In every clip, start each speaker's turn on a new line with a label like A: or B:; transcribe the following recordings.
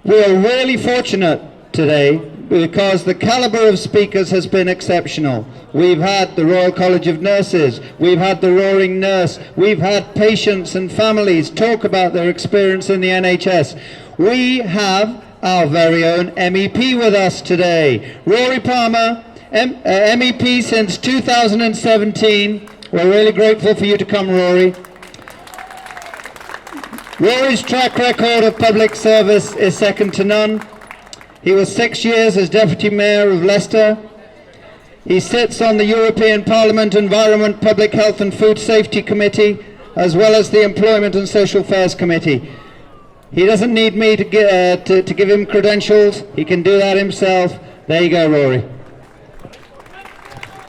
A: We are really fortunate today because the calibre of speakers has been exceptional. We've had the Royal College of Nurses, we've had the Roaring Nurse, we've had patients and families talk about their experience in the NHS. We have our very own MEP with us today. Rory Palmer, MEP since 2017. We're really grateful for you to come, Rory. Rory's track record of public service is second to none. He was 6 years as Deputy Mayor of Leicester. He sits on the European Parliament Environment, Public Health and Food Safety Committee, as well as the Employment and Social Affairs Committee. He doesn't need me to give him credentials. He can do that himself. There you go, Rory.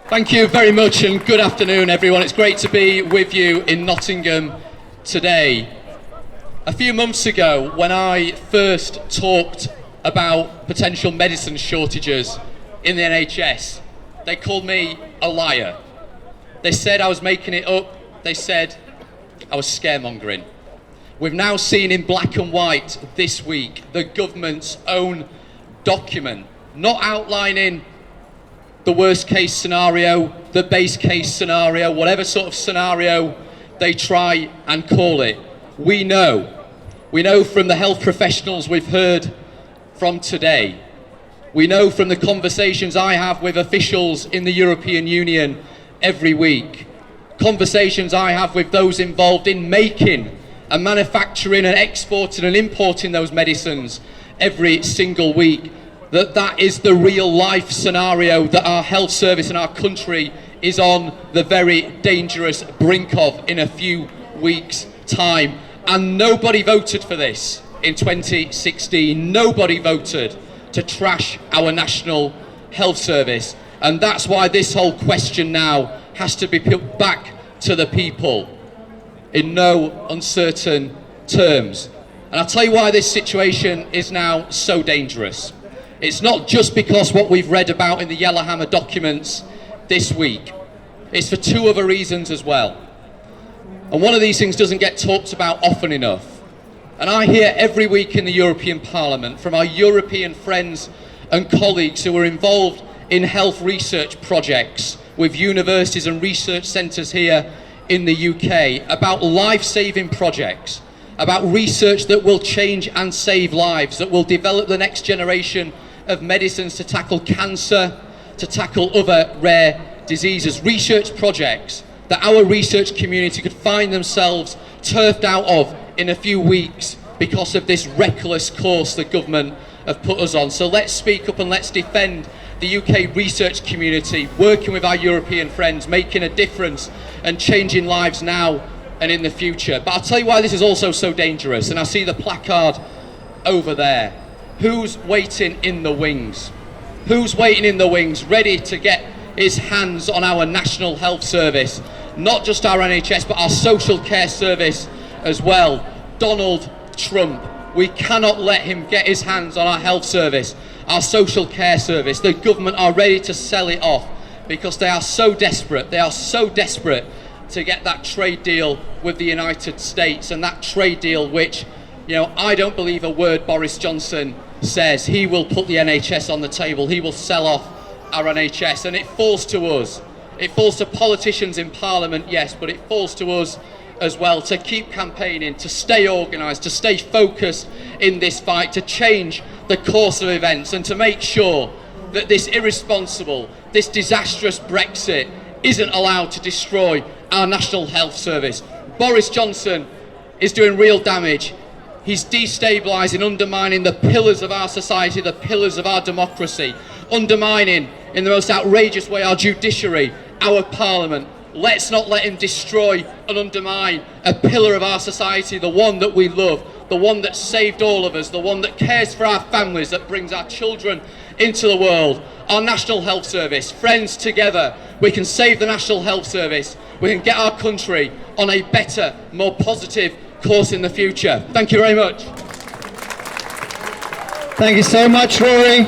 B: Thank you very much and good afternoon, everyone. It's great to be with you in Nottingham today. A few months ago, when I first talked about potential medicine shortages in the NHS, they called me a liar. They said I was making it up. They said I was scaremongering. We've now seen in black and white this week the government's own document, not outlining the worst case scenario, the base case scenario, whatever sort of scenario they try and call it. We know from the health professionals we've heard from today. We know from the conversations I have with officials in the European Union every week, conversations I have with those involved in making and manufacturing and exporting and importing those medicines every single week, that is the real life scenario that our health service and our country is on the very dangerous brink of in a few weeks' time. And nobody voted for this in 2016. Nobody voted to trash our national health service. And that's why this whole question now has to be put back to the people in no uncertain terms. And I'll tell you why this situation is now so dangerous. It's not just because what we've read about in the Yellowhammer documents this week. It's for two other reasons as well. And one of these things doesn't get talked about often enough. And I hear every week in the European Parliament from our European friends and colleagues who are involved in health research projects with universities and research centres here in the UK about life-saving projects, about research that will change and save lives, that will develop the next generation of medicines to tackle cancer, to tackle other rare diseases, research projects that our research community could find themselves turfed out of in a few weeks because of this reckless course the government have put us on. So let's speak up and let's defend the UK research community, working with our European friends, making a difference and changing lives now and in the future. But I'll tell you why this is also so dangerous, and I see the placard over there. Who's waiting in the wings? Who's waiting in the wings, ready to get his hands on our National Health Service? Not just our NHS, but our social care service as well. Donald Trump. We cannot let him get his hands on our health service, our social care service. The government are ready to sell it off because they are so desperate. They are so desperate to get that trade deal with the United States, and that trade deal which, I don't believe a word Boris Johnson says. He will put the NHS on the table. He will sell off our NHS, and it falls to us. It falls to politicians in Parliament, yes, but it falls to us as well to keep campaigning, to stay organised, to stay focused in this fight, to change the course of events and to make sure that this irresponsible, this disastrous Brexit isn't allowed to destroy our National Health Service. Boris Johnson is doing real damage. He's destabilising, undermining the pillars of our society, the pillars of our democracy, undermining in the most outrageous way our judiciary, our Parliament. Let's not let him destroy and undermine a pillar of our society, the one that we love, the one that saved all of us, the one that cares for our families, that brings our children into the world, our National Health Service. Friends, together we can save the National Health Service. We can get our country on a better, more positive course in the future. Thank you very much.
A: Thank you so much, Rory.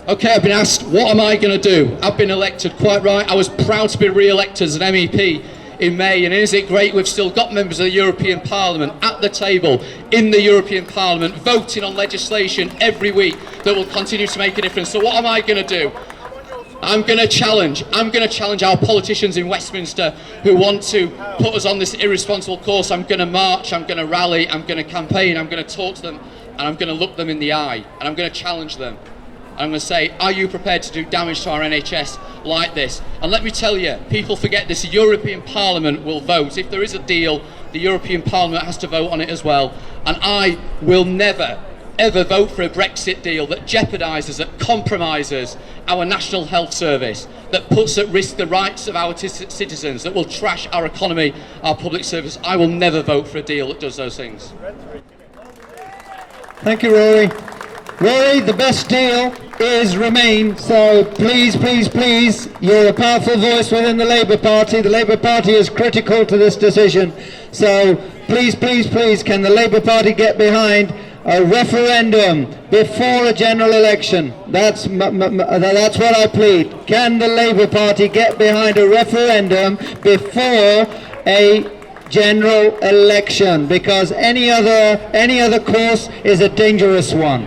B: Okay, I've been asked, what am I going to do? I've been elected, quite right. I was proud to be re-elected as an MEP in May, and is it great we've still got members of the European Parliament at the table in the European Parliament voting on legislation every week that will continue to make a difference. So what am I going to do? I'm going to challenge our politicians in Westminster who want to put us on this irresponsible course. I'm going to march, I'm going to rally, I'm going to campaign, I'm going to talk to them, and I'm going to look them in the eye, and I'm going to challenge them. I'm going to say, are you prepared to do damage to our NHS like this? And let me tell you, people forget this, the European Parliament will vote. If there is a deal, the European Parliament has to vote on it as well. And I will never, ever vote for a Brexit deal that jeopardises, that compromises our National Health Service, that puts at risk the rights of our citizens, that will trash our economy, our public service. I will never vote for a deal that does those things.
A: Thank you, Rory. Rory, the best deal is Remain. So please, please, please, you're a powerful voice within the Labour Party. The Labour Party is critical to this decision. So please, please, please, can the Labour Party get behind a referendum before a general election? That's what I plead. Can the Labour Party get behind a referendum before a general election? Because any other course is a dangerous one.